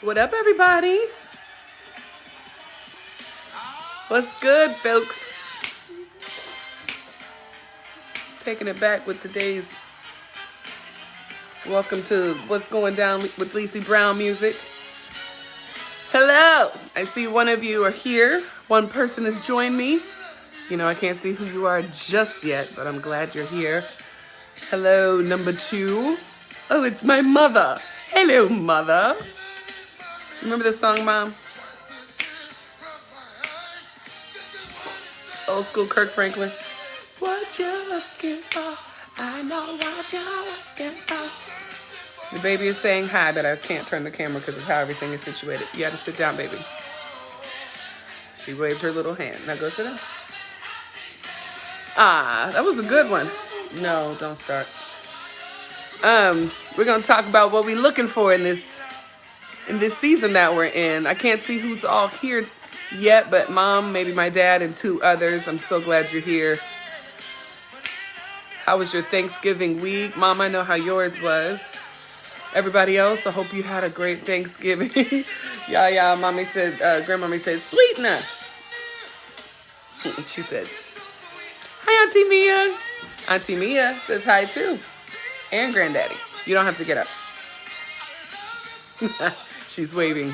What up, everybody? What's good, folks? Taking it back with today's welcome to What's Going Down with Lacey Brown music. Hello! I see one of you are here. One person has joined me. You know, I can't see who you are just yet, but I'm glad you're here. Hello, number 2. Oh, it's my mother. Hello, mother. Remember this song, Mom? Old school Kirk Franklin. What you looking for? I know what you're looking for. The baby is saying hi, but I can't turn the camera because of how everything is situated. You gotta sit down, baby. She waved her little hand. Now go sit down. Ah, that was a good one. No, don't start. We're gonna talk about what we're looking for in this season that we're in. I can't see who's all here yet, but Mom, maybe my dad, and 2 others. I'm so glad you're here. How was your Thanksgiving week? Mom, I know how yours was. Everybody else, I hope you had a great Thanksgiving. Yeah, Mommy said, Grandmommy said, sweetener. She said, hi, Auntie Mia. Auntie Mia says hi too. And Granddaddy. You don't have to get up. She's waving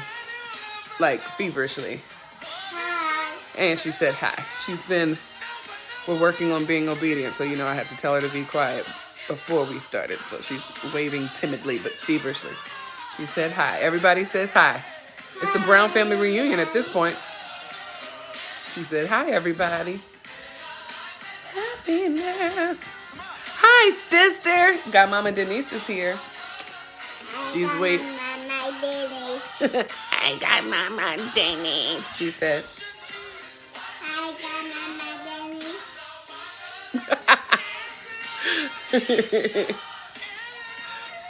like feverishly. Hi. And she said hi. We're working on being obedient, so you know I had to tell her to be quiet before we started. So she's waving timidly but feverishly. She said hi. Everybody says hi. It's a Brown family reunion at this point. She said hi, everybody. Happiness. Hi, sister. Got Mama Denise is here. She's waiting. I got Mama Denise, she said. I got Mama Denise.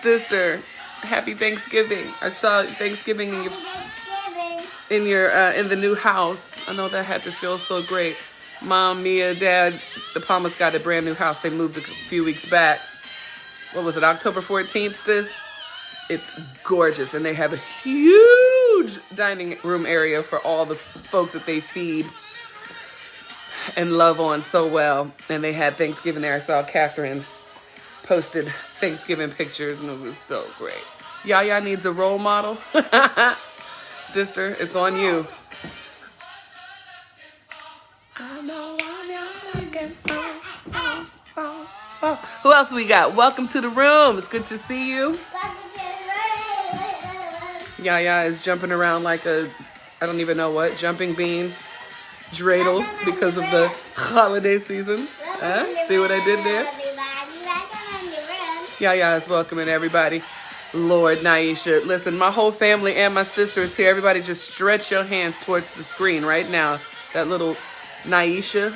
Sister, happy Thanksgiving. I saw Thanksgiving in the new house. I know that had to feel so great. Mom, Mia, Dad, the Palmas got a brand new house. They moved a few weeks back. What was it, October 14th, sis? It's gorgeous, and they have a huge dining room area for all the folks that they feed and love on so well. And they had Thanksgiving there. I saw Catherine posted Thanksgiving pictures, and it was so great. Yaya needs a role model. Sister, it's on you. I know I'm looking for. Who else we got? Welcome to the room. It's good to see you. Yaya is jumping around like I don't even know what, jumping bean, dreidel because of the holiday season. See what I did there? Yaya is welcoming everybody. Lord, Naisha. Listen, my whole family and my sister is here. Everybody just stretch your hands towards the screen right now. That little Naisha,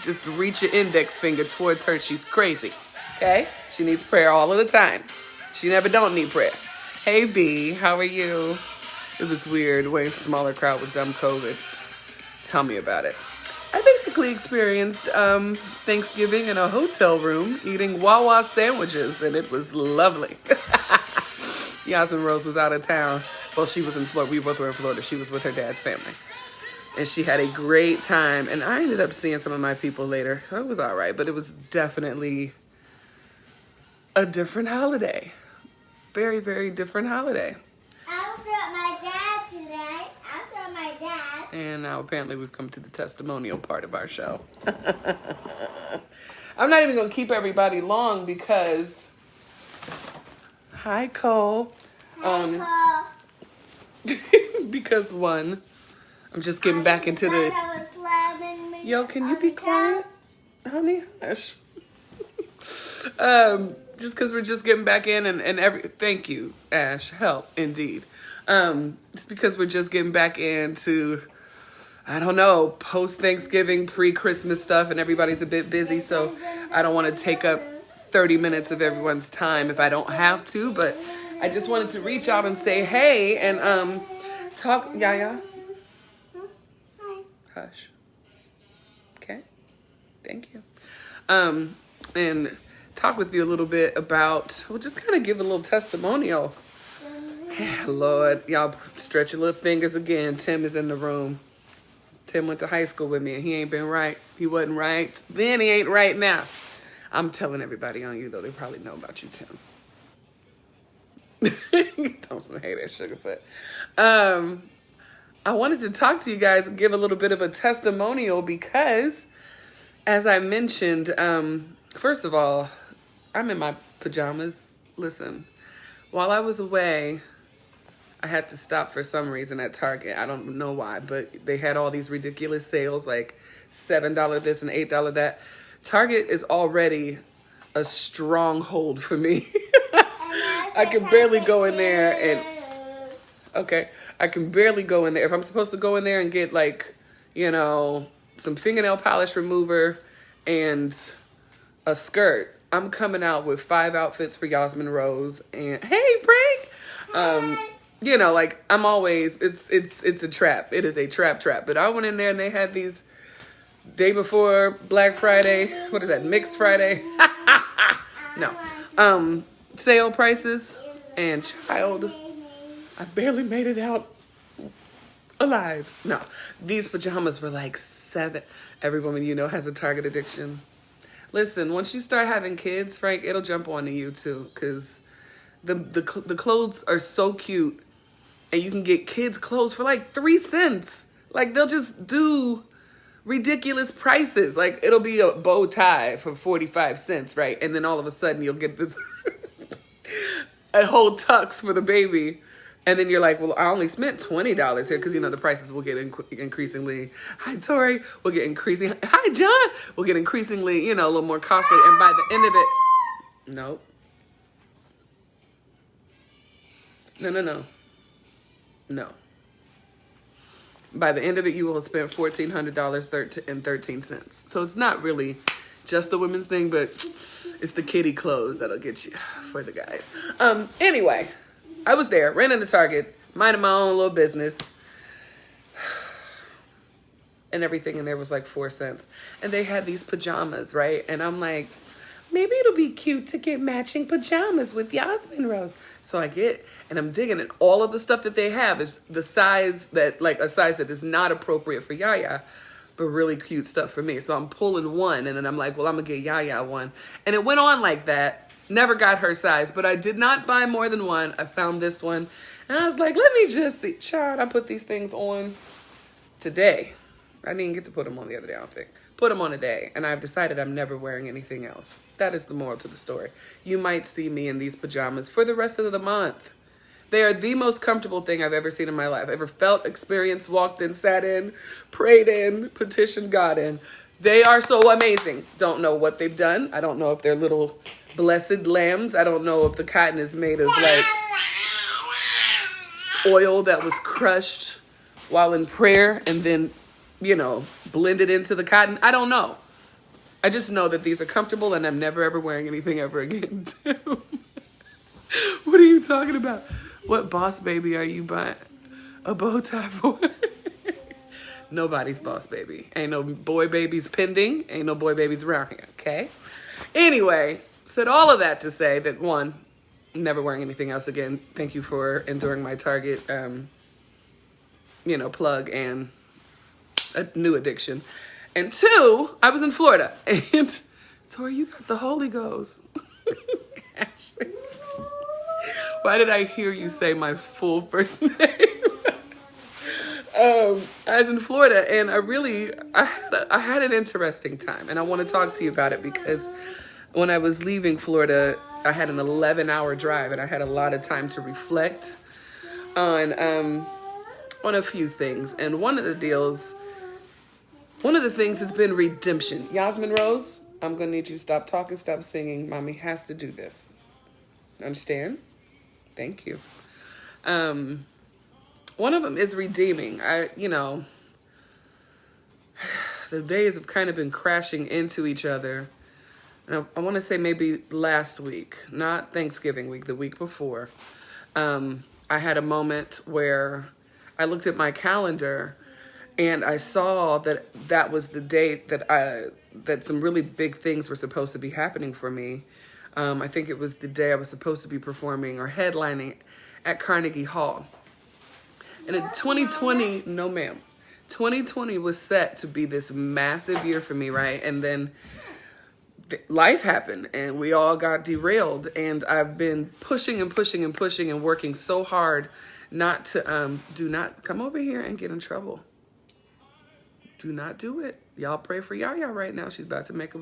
just reach your index finger towards her. She's crazy, okay? She needs prayer all of the time. She never don't need prayer. Hey, B, how are you? It was weird, way smaller crowd with dumb COVID. Tell me about it. I basically experienced Thanksgiving in a hotel room eating Wawa sandwiches, and it was lovely. Yasmin Rose was out of town. Well, she was in Florida. We both were in Florida. She was with her dad's family. And she had a great time. And I ended up seeing some of my people later. It was all right, but it was definitely a different holiday. Very, very different holiday. I was at my dad today. I was at my dad. And now apparently we've come to the testimonial part of our show. I'm not even going to keep everybody long because... Hi, Cole. Because one, I'm just getting back into the... Yo, can you be quiet? Honey, hush. Just because we're just getting back in and thank you, Ash. Help, indeed. Just because we're just getting back into, I don't know, post-Thanksgiving, pre-Christmas stuff, and everybody's a bit busy, so I don't want to take up 30 minutes of everyone's time if I don't have to, but I just wanted to reach out and say hey and talk. Yaya? Hush. Okay. Thank you. And talk with you a little bit about, we'll just kind of give a little testimonial. Lord, y'all stretch your little fingers again. Tim is in the room. Tim went to high school with me and he ain't been right. He wasn't right. Then he ain't right now. I'm telling everybody on you, though. They probably know about you, Tim. Don't say that, Sugarfoot. I wanted to talk to you guys and give a little bit of a testimonial because, as I mentioned, first of all, I'm in my pajamas. Listen, while I was away, I had to stop for some reason at Target. I don't know why, but they had all these ridiculous sales, like $7 this and $8 that. Target is already a stronghold for me. I can barely go in there and... Okay, I can barely go in there. If I'm supposed to go in there and get, like, you know, some fingernail polish remover and a skirt, I'm coming out with 5 outfits for Yasmin Rose. And hey, Frank! You know, like, I'm always, it's a trap. It is a trap. But I went in there and they had these day before Black Friday. What is that? Mixed Friday? No. Sale prices. And child, I barely made it out alive. No. These pajamas were like $7. Every woman you know has a Target addiction. Listen, once you start having kids, Frank, it'll jump onto you too. Because the clothes are so cute. And you can get kids' clothes for like 3 cents. Like, they'll just do ridiculous prices. Like, it'll be a bow tie for 45 cents, right? And then all of a sudden, you'll get this a whole tux for the baby. And then you're like, well, I only spent $20 here. Because, you know, the prices will get increasingly... Hi, Tori. We'll get increasing... Hi, John. We'll get increasingly, you know, a little more costly. And by the end of it... Nope. No. By the end of it, you will have spent $1,400.13. So it's not really just the women's thing, but it's the kiddie clothes that'll get you for the guys. Anyway, I was there, ran into Target, minding my own little business. And everything in there was like 4 cents. And they had these pajamas, right? And I'm like, maybe it'll be cute to get matching pajamas with Yasmin Rose. So I get, and I'm digging it. All of the stuff that they have is the size that, like a size that is not appropriate for Yaya, but really cute stuff for me. So I'm pulling one, and then I'm like, well, I'm going to get Yaya one. And it went on like that. Never got her size, but I did not buy more than one. I found this one, and I was like, let me just see. Child, I put these things on today. I didn't get to put them on the other day, I don't think. Put them on a day, and I've decided I'm never wearing anything else. That is the moral to the story. You might see me in these pajamas for the rest of the month. They are the most comfortable thing I've ever seen in my life. Ever felt, experienced, walked in, sat in, prayed in, petitioned God in. They are so amazing. Don't know what they've done. I don't know if they're little blessed lambs. I don't know if the cotton is made of like oil that was crushed while in prayer and then, you know, blended into the cotton. I don't know. I just know that these are comfortable and I'm never ever wearing anything ever again. What are you talking about? What boss baby are you buying a bow tie for? Nobody's boss baby. Ain't no boy babies pending. Ain't no boy babies around here, okay? Anyway, said all of that to say that, one, never wearing anything else again. Thank you for enduring my Target, you know, plug and a new addiction. And two, I was in Florida. And Tori, you got the Holy Ghost. Ashley. Why did I hear you say my full first name? I was in Florida and I had an interesting time. And I want to talk to you about it because when I was leaving Florida, I had an 11-hour drive and I had a lot of time to reflect on a few things. And one of the things has been redemption. Yasmin Rose, I'm going to need you to stop talking, stop singing. Mommy has to do this. Understand? Thank you. One of them is redeeming. The days have kind of been crashing into each other. And I want to say maybe last week, not Thanksgiving week, the week before. I had a moment where I looked at my calendar and I saw that was the date that some really big things were supposed to be happening for me. I think it was the day I was supposed to be performing or headlining at Carnegie Hall. And in 2020, no ma'am, 2020 was set to be this massive year for me, right? And then life happened and we all got derailed, and I've been pushing and pushing and pushing and working so hard not to, do not come over here and get in trouble. Do not do it. Y'all pray for Yaya right now. She's about to make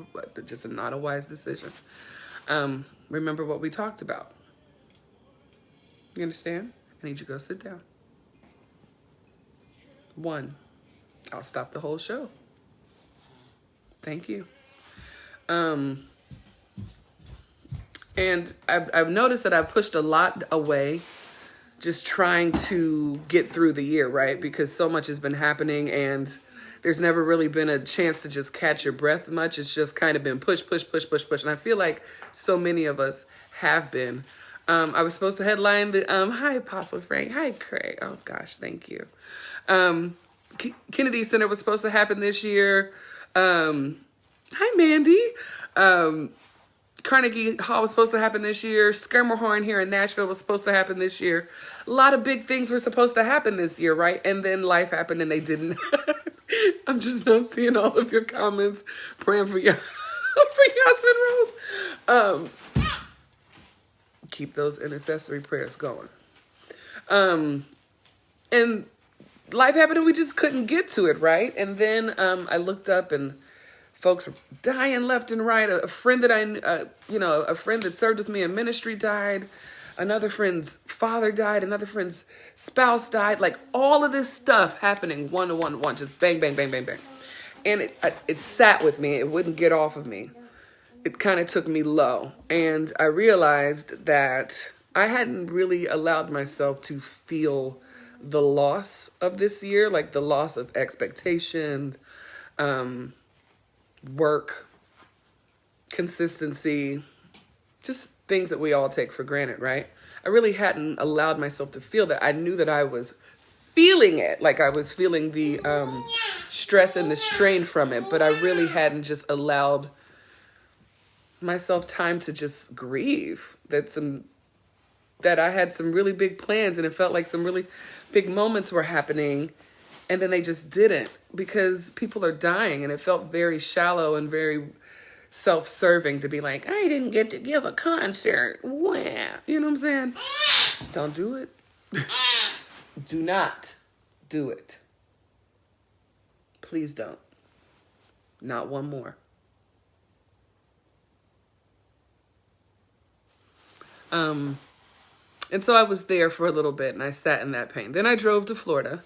just not a wise decision. Remember what we talked about. You understand? I need you to go sit down. 1, I'll stop the whole show. Thank you. And I've noticed that I've pushed a lot away just trying to get through the year, right? Because so much has been happening and there's never really been a chance to just catch your breath much. It's just kind of been push, push, push, push, push. And I feel like so many of us have been. I was supposed to headline the, hi, Apostle Frank. Hi, Craig. Oh, gosh, thank you. Kennedy Center was supposed to happen this year. Hi, Mandy. Carnegie Hall was supposed to happen this year. Skirmerhorn here in Nashville was supposed to happen this year. A lot of big things were supposed to happen this year, right? And then life happened and they didn't. I'm just not seeing all of your comments. Praying for you, for Yasmin Rose. Keep those intercessory prayers going. And life happened and we just couldn't get to it, right? And then I looked up and folks were dying left and right. A friend that a friend that served with me in ministry died. Another friend's father died. Another friend's spouse died. Like all of this stuff happening one to one, just bang, bang, bang, bang, bang. And it sat with me. It wouldn't get off of me. It kind of took me low. And I realized that I hadn't really allowed myself to feel the loss of this year, like the loss of expectation, work, consistency, just things that we all take for granted, right? I really hadn't allowed myself to feel that. I knew that I was feeling it, like I was feeling the stress and the strain from it, but I really hadn't just allowed myself time to just grieve that I had some really big plans and it felt like some really big moments were happening and then they just didn't because people are dying, and it felt very shallow and very self-serving to be like, I didn't get to give a concert. Wow. You know what I'm saying? Don't do it. Do not do it. Please don't. Not one more. And so I was there for a little bit and I sat in that pain. Then I drove to Florida.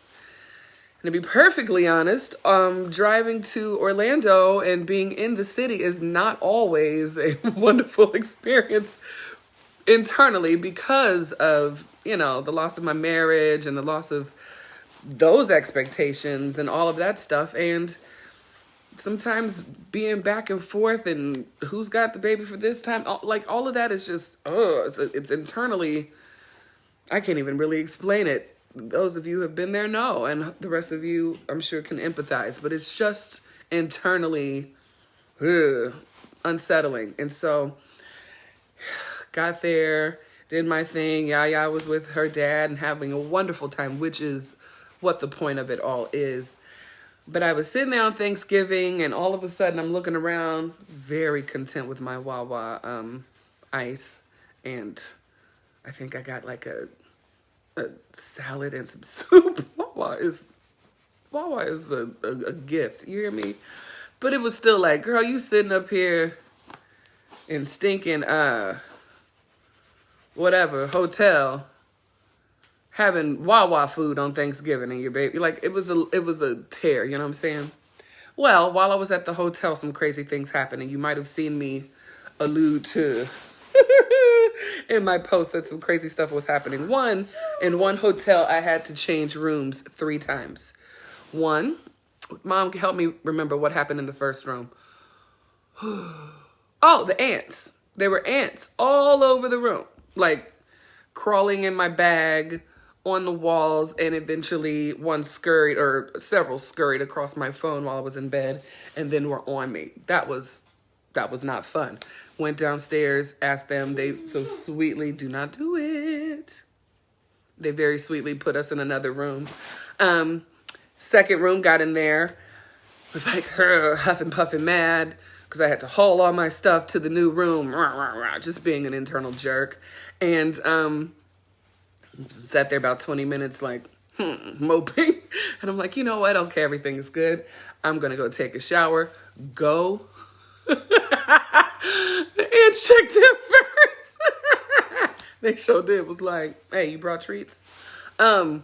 And to be perfectly honest, driving to Orlando and being in the city is not always a wonderful experience internally because of, the loss of my marriage and the loss of those expectations and all of that stuff. And sometimes being back and forth and who's got the baby for this time, like all of that is just, it's internally, I can't even really explain it. Those of you who have been there know, and the rest of you, I'm sure, can empathize. But it's just internally unsettling. And so got there, did my thing. Yaya was with her dad and having a wonderful time, which is what the point of it all is. But I was sitting there on Thanksgiving, and all of a sudden I'm looking around, very content with my Wawa ice. And I think I got like a salad and some soup. Wawa is a gift. You hear me? But it was still like, girl, you sitting up here in stinking whatever hotel having Wawa food on Thanksgiving and your baby. Like it was a tear, you know what I'm saying? Well, while I was at the hotel, some crazy things happened, and you might have seen me allude to in my post that some crazy stuff was happening. In one hotel, I had to change rooms 3 times. One, Mom, help me remember what happened in the first room. Oh, the ants. There were ants all over the room, like crawling in my bag, on the walls, and eventually several scurried across my phone while I was in bed and then were on me. That was not fun. Went downstairs, asked them, they so sweetly, do not do it. They very sweetly put us in another room. Second room, got in there, was like huffing, puffing, mad because I had to haul all my stuff to the new room, just being an internal jerk. And sat there about 20 minutes like moping. And I'm like, you know what? Okay, everything is good. I'm going to go take a shower. Go. The ants checked in first. They sure did. Was like, hey, you brought treats? Got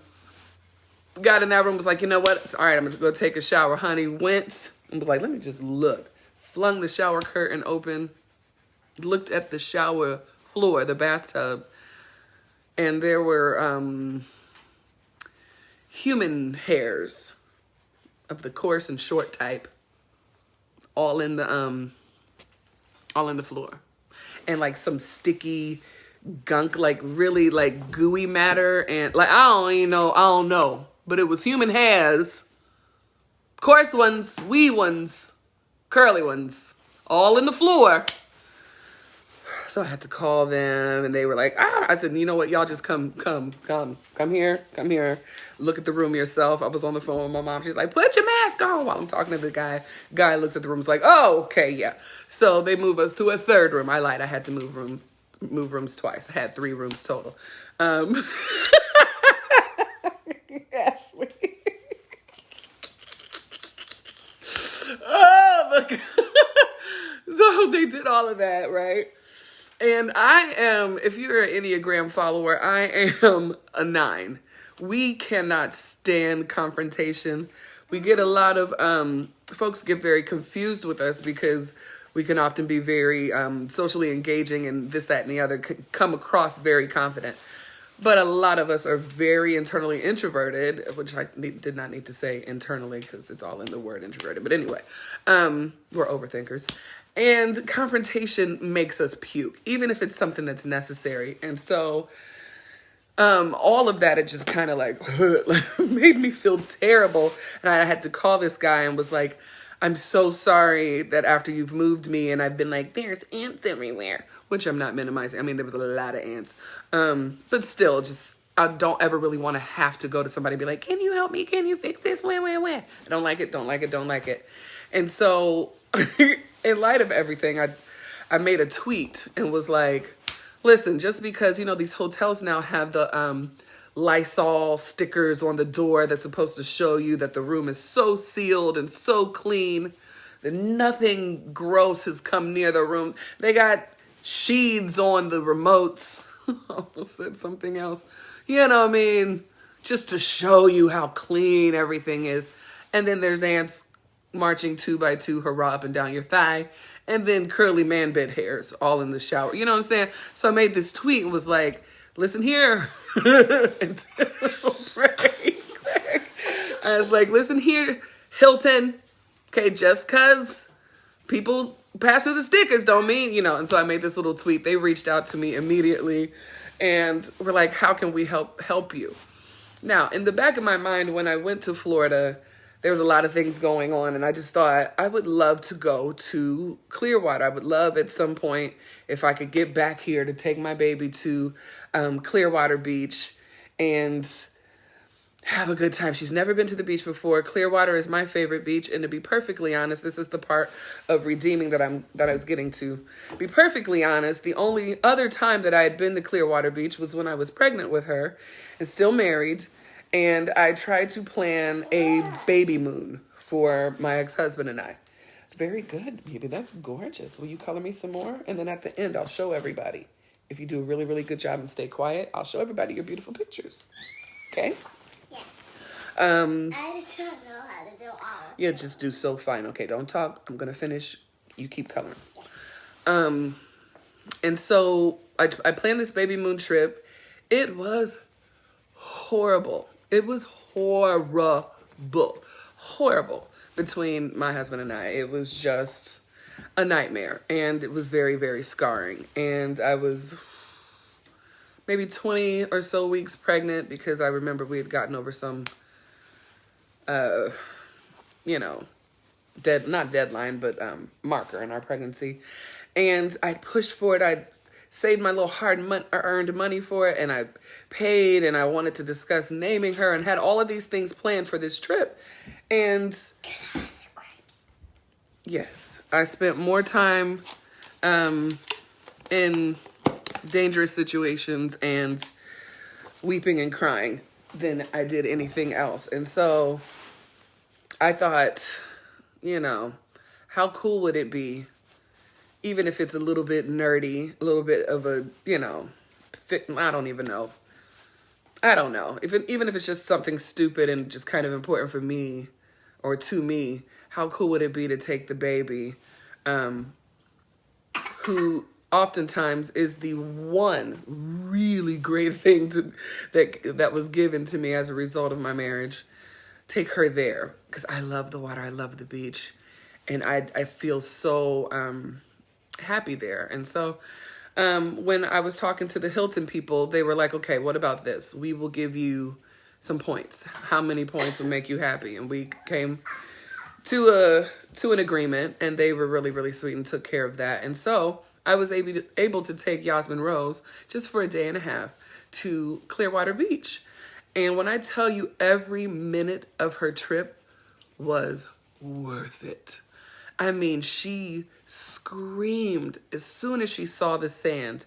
in that room, was like, you know what? It's all right, I'm going to go take a shower. Honey went and was like, let me just look. Flung the shower curtain open. Looked at the shower floor, the bathtub. And there were human hairs of the coarse and short type, all in the floor, and like some sticky gunk, like really like gooey matter, and like I don't know, but it was human hairs, coarse ones, wee ones, curly ones, all in the floor. So I had to call them, and they were like, I said, you know what? Y'all just come here. Look at the room yourself. I was on the phone with my mom. She's like, put your mask on while I'm talking to the guy. Guy looks at the room. Is like, oh, okay, yeah. So they move us to a third room. I lied. I had to move rooms twice. I had 3 rooms total. Ashley. Oh, look. So they did all of that, right? And I am, if you're an Enneagram follower, I am a 9. We cannot stand confrontation. We get a lot of, folks get very confused with us because we can often be very socially engaging and this, that, and the other, come across very confident. But a lot of us are very internally introverted, which I did not need to say internally because it's all in the word introverted. But anyway, we're overthinkers. And confrontation makes us puke, even if it's something that's necessary. And so all of that, it just kind of like made me feel terrible. And I had to call this guy and was like, I'm so sorry that after you've moved me and I've been like, there's ants everywhere, which I'm not minimizing. I mean, there was a lot of ants. But still, just I don't ever really want to have to go to somebody and be like, can you help me? Can you fix this? Where? I don't like it. And so in light of everything, I made a tweet and was like, listen, just because, these hotels now have the Lysol stickers on the door that's supposed to show you that the room is so sealed and so clean that nothing gross has come near the room. They got sheets on the remotes. I almost said something else. Just to show you how clean everything is. And then there's ants marching 2 by 2, hurrah, up and down your thigh. And then curly man bed hairs all in the shower. You know what I'm saying? So I made this tweet and was like, listen here. And praise Greg. I was like, listen here, Hilton. Okay, just because people pass through the stickers don't mean, And so I made this little tweet. They reached out to me immediately and were like, how can we help you? Now, in the back of my mind, when I went to Florida, there was a lot of things going on, and I just thought I would love to go to Clearwater. I would love at some point if I could get back here to take my baby to Clearwater Beach and have a good time. She's never been to the beach before. Clearwater is my favorite beach, and to be perfectly honest, this is the part of redeeming that I was getting to. Be perfectly honest, the only other time that I had been to Clearwater Beach was when I was pregnant with her and still married. And I tried to plan a baby moon for my ex-husband and I. Very good, baby. That's gorgeous. Will you color me some more? And then at the end, I'll show everybody. If you do a really, really good job and stay quiet, I'll show everybody your beautiful pictures. Okay? Yeah. I just don't know how to do all. Yeah, just do so fine. Okay, don't talk. I'm going to finish. You keep coloring. And so I planned this baby moon trip. It was horrible. It was horrible between my husband and I. It was just a nightmare, and it was very, very scarring. And I was maybe 20 or so weeks pregnant because I remember we had gotten over some, not deadline, but marker in our pregnancy. And I pushed for it. I saved my little hard-earned money for it, and I paid, and I wanted to discuss naming her, and had all of these things planned for this trip. And yes, I spent more time in dangerous situations and weeping and crying than I did anything else. And so I thought, you know, how cool would it be, even if it's a little bit nerdy, a little bit of a, you know, I don't know. Even if it's just something stupid and just kind of important for me or to me, how cool would it be to take the baby, who oftentimes is the one really great thing that was given to me as a result of my marriage. Take her there, because I love the water, I love the beach, and I feel so happy there. And so when I was talking to the Hilton people, they were like, okay, what about this? We will give you some points. How many points will make you happy? And we came to an agreement, and they were really, really sweet and took care of that. And so I was able to take Yasmin Rose just for a day and a half to Clearwater Beach. And when I tell you, every minute of her trip was worth it. I mean, she screamed as soon as she saw the sand.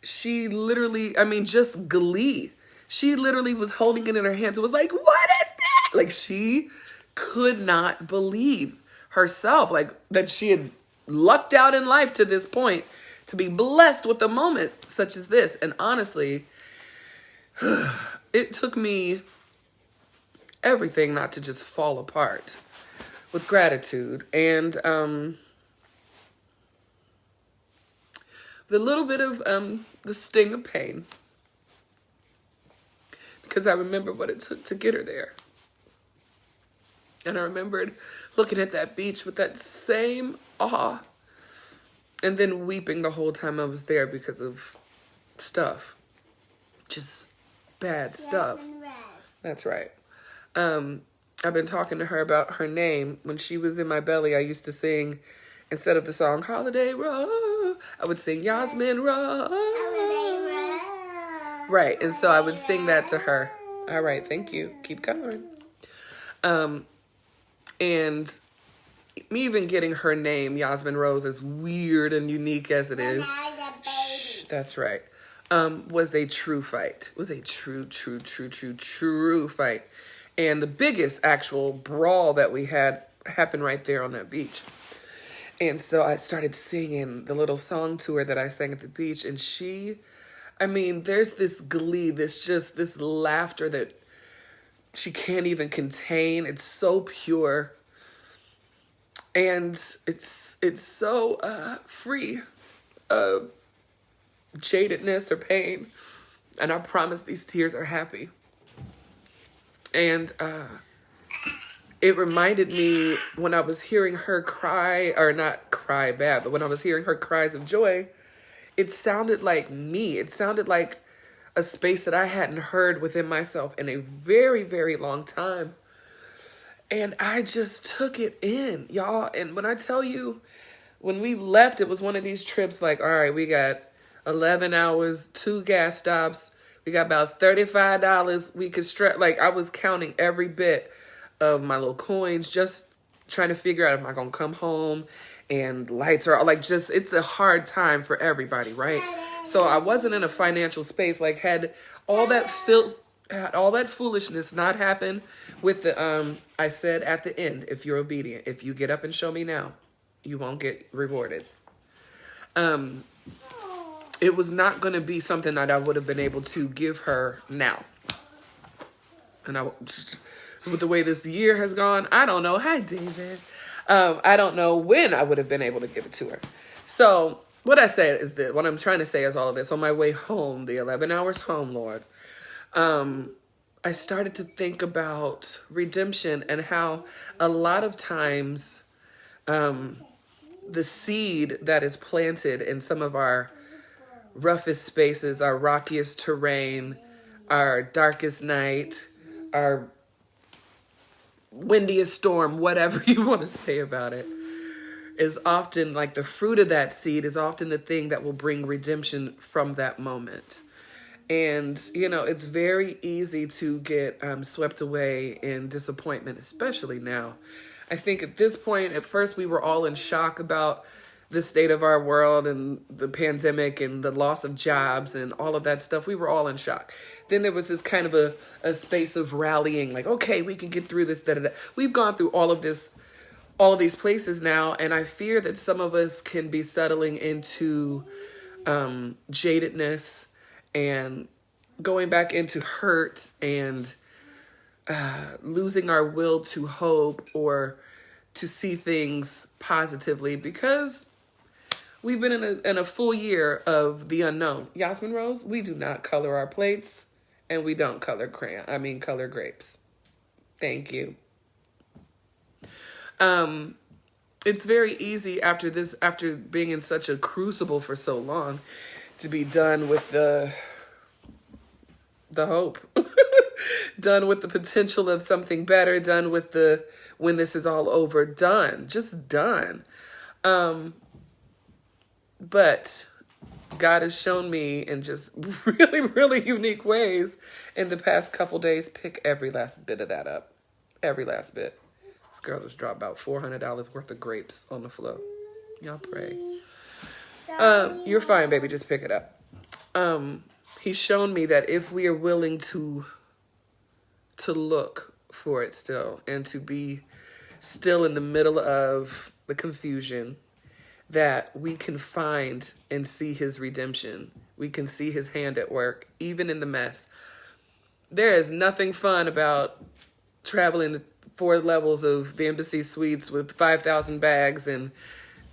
She literally, I mean, just glee. She literally was holding it in her hands. It was like, what is that? Like, she could not believe herself, like, that she had lucked out in life to this point to be blessed with a moment such as this. And honestly, it took me everything not to just fall apart with gratitude and the little bit of the sting of pain, because I remember what it took to get her there. And I remembered looking at that beach with that same awe, and then weeping the whole time I was there because of stuff. Just bad stuff. That's right. I've been talking to her about her name. When she was in my belly, I used to sing, instead of the song Holiday Road, I would sing Yasmin Road. Right, and so I would sing that to her. All right, thank you. Keep going. And me even getting her name, Yasmin Rose, as weird and unique as it is, that's right, was a true fight. Was a true fight. And the biggest actual brawl that we had happened right there on that beach. And so I started singing the little song to her that I sang at the beach. And she, I mean, there's this glee, this laughter that she can't even contain. It's so pure. And it's so free of jadedness or pain. And I promise these tears are happy. And it reminded me, when I was hearing her cry, or not cry bad, but when I was hearing her cries of joy, it sounded like me. It sounded like a space that I hadn't heard within myself in a very, very long time. And I just took it in, y'all. And when I tell you, when we left, it was one of these trips like, all right, we got 11 hours, 2 gas stops. We got about $35 we could stretch. Like, I was counting every bit of my little coins, just trying to figure out, am I going to come home and lights are like, just, it's a hard time for everybody, right? So I wasn't in a financial space. Like, had all that foolishness not happened with the, I said at the end, if you're obedient, if you get up and show me now, you won't get rewarded. It was not going to be something that I would have been able to give her now. And with the way this year has gone, I don't know. Hi, David. I don't know when I would have been able to give it to her. So what I said is that what I'm trying to say is all of this. On my way home, the 11 hours home, Lord, I started to think about redemption and how a lot of times the seed that is planted in some of our roughest spaces, our rockiest terrain, our darkest night, our windiest storm, whatever you want to say about it, is often like the fruit of that seed is often the thing that will bring redemption from that moment. And, you know, it's very easy to get swept away in disappointment, especially now. I think at this point, at first, we were all in shock about the state of our world and the pandemic and the loss of jobs and all of that stuff. We were all in shock. Then there was this kind of a space of rallying, like, okay, we can get through this. Da, da, da. We've gone through all of these places now. And I fear that some of us can be settling into jadedness and going back into hurt and losing our will to hope or to see things positively because we've been in a full year of the unknown. Yasmin Rose, we do not color our plates and we don't color color grapes. Thank you. It's very easy after being in such a crucible for so long to be done with the hope, done with the potential of something better, done with when this is all over, just done. But God has shown me in just really, really unique ways in the past couple days, pick every last bit of that up. Every last bit. This girl just dropped about $400 worth of grapes on the floor. Y'all pray. You're fine, baby. Just pick it up. He's shown me that if we are willing to look for it still and to be still in the middle of the confusion, that we can find and see his redemption. We can see his hand at work, even in the mess. There is nothing fun about traveling the 4 levels of the embassy suites with 5,000 bags and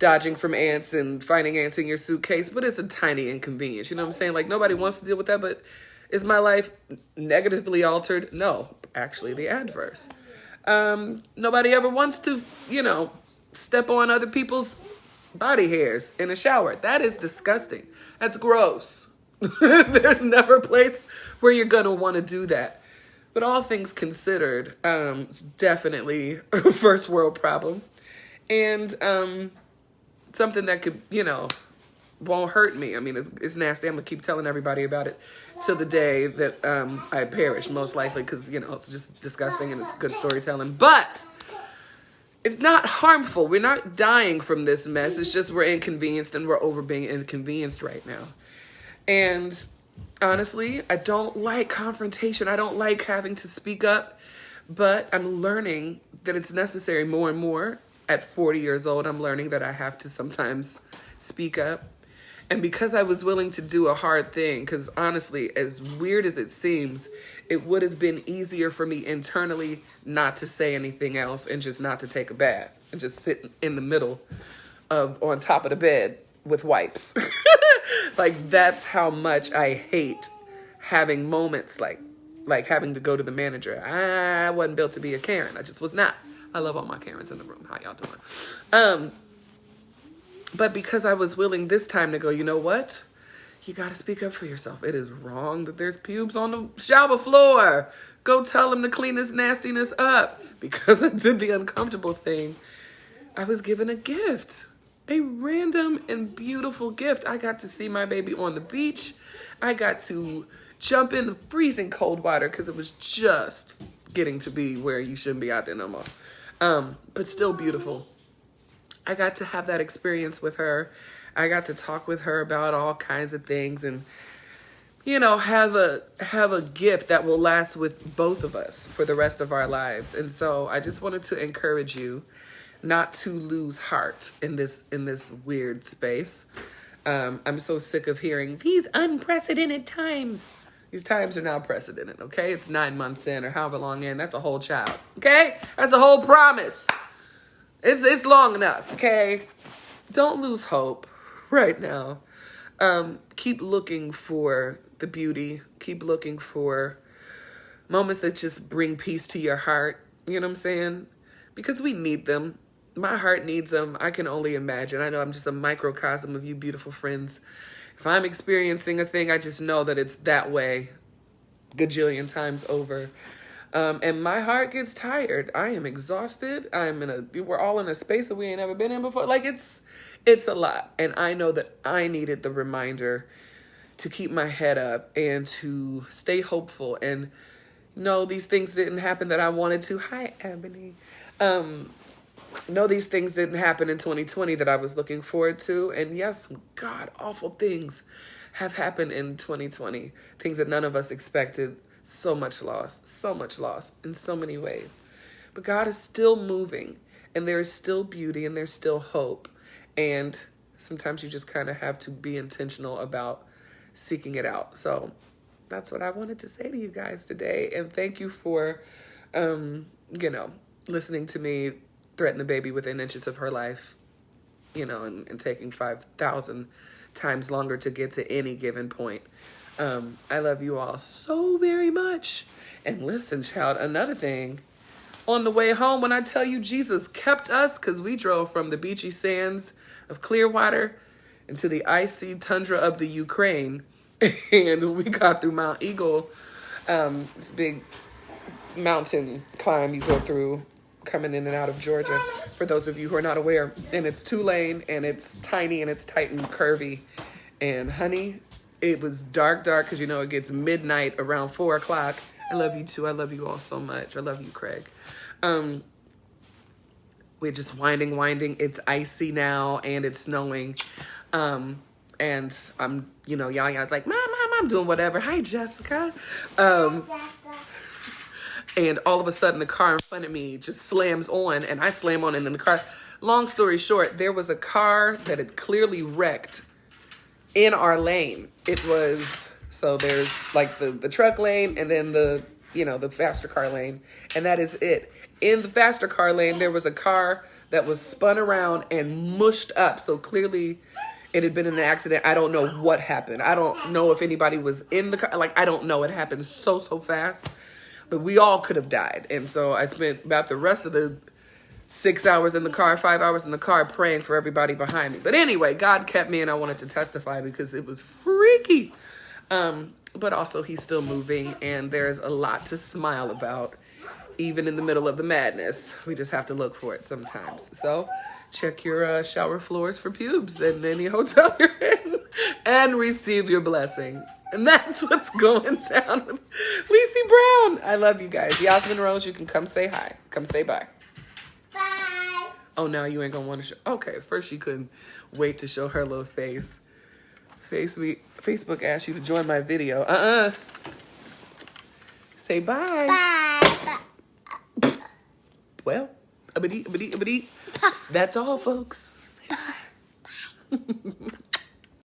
dodging from ants and finding ants in your suitcase, but it's a tiny inconvenience. You know what I'm saying? Like, nobody wants to deal with that, but is my life negatively altered? No, actually the adverse. Nobody ever wants to, step on other people's body hairs in a shower. That is disgusting. That's gross. There's never a place where you're going to want to do that. But all things considered, it's definitely a first world problem. And something that could, won't hurt me. I mean, it's nasty. I'm going to keep telling everybody about it till the day that I perish, most likely, because, it's just disgusting and it's good storytelling. But it's not harmful. We're not dying from this mess. It's just we're inconvenienced and we're over being inconvenienced right now. And honestly, I don't like confrontation. I don't like having to speak up, but I'm learning that it's necessary more and more. At 40 years old, I'm learning that I have to sometimes speak up. And because I was willing to do a hard thing, because honestly, as weird as it seems, it would have been easier for me internally not to say anything else and just not to take a bath and just sit in the middle on top of the bed with wipes. Like, that's how much I hate having moments like having to go to the manager. I wasn't built to be a Karen. I just was not. I love all my Karens in the room. How y'all doing? But because I was willing this time to go, you know what? You got to speak up for yourself. It is wrong that there's pubes on the shower floor. Go tell them to clean this nastiness up. Because I did the uncomfortable thing, I was given a gift. A random and beautiful gift. I got to see my baby on the beach. I got to jump in the freezing cold water because it was just getting to be where you shouldn't be out there no more. But still beautiful. I got to have that experience with her. I got to talk with her about all kinds of things and, have a gift that will last with both of us for the rest of our lives. And so I just wanted to encourage you not to lose heart in this weird space. I'm so sick of hearing these unprecedented times. These times are now precedented, okay? It's 9 months in or however long in. That's a whole child, okay? That's a whole promise. It's long enough, okay? Don't lose hope right now. Keep looking for the beauty. Keep looking for moments that just bring peace to your heart. You know what I'm saying? Because we need them. My heart needs them. I can only imagine. I know I'm just a microcosm of you beautiful friends. If I'm experiencing a thing, I just know that it's that way gajillion times over. And my heart gets tired. I am exhausted. We're all in a space that we ain't ever been in before. Like it's a lot. And I know that I needed the reminder to keep my head up and to stay hopeful. And no, these things didn't happen that I wanted to. Hi, Ebony. No, these things didn't happen in 2020 that I was looking forward to. And yes, God, awful things have happened in 2020. Things that none of us expected. So much loss in so many ways. But God is still moving, and there is still beauty, and there's still hope. And sometimes you just kind of have to be intentional about seeking it out. So that's what I wanted to say to you guys today. And thank you for, listening to me threaten the baby within inches of her life, and taking 5,000 times longer to get to any given point. I love you all so very much. And listen, child, another thing, on the way home, when I tell you Jesus kept us, because we drove from the beachy sands of Clearwater into the icy tundra of the Ukraine, and we got through Mount Eagle, this big mountain climb you go through coming in and out of Georgia, for those of you who are not aware. And it's 2-lane, and it's tiny, and it's tight and curvy. And honey, it was dark, because it gets midnight around 4 o'clock. I love you too. I love you all so much. I love you, Craig. We're just winding. It's icy now, and it's snowing. And I'm, Yaya's like, Mom, I'm doing whatever. Hi, Jessica. And all of a sudden, the car in front of me just slams on, and I slam on into the car. Long story short, there was a car that had clearly wrecked in our lane. It was, so there's like the truck lane, and then the faster car lane, and that is it. In the faster car lane, there was a car that was spun around and mushed up. So clearly it had been an accident. I don't know what happened. I don't know if anybody was in the car. Like, I don't know. It happened so fast, but we all could have died. And so I spent about the rest of the 6 hours in the car, 5 hours in the car, praying for everybody behind me. But anyway, God kept me, and I wanted to testify because it was freaky. But also he's still moving, and there's a lot to smile about, even in the middle of the madness. We just have to look for it sometimes. So check your shower floors for pubes in any hotel you're in, and receive your blessing. And that's what's going down with Lacey Brown. I love you guys. Yasmin Rose, you can come say hi. Come say bye. Bye. Oh, now you ain't gonna want to show. Okay, first she couldn't wait to show her little face. Facebook asked you to join my video. Say bye. Bye. Well, that's all, folks.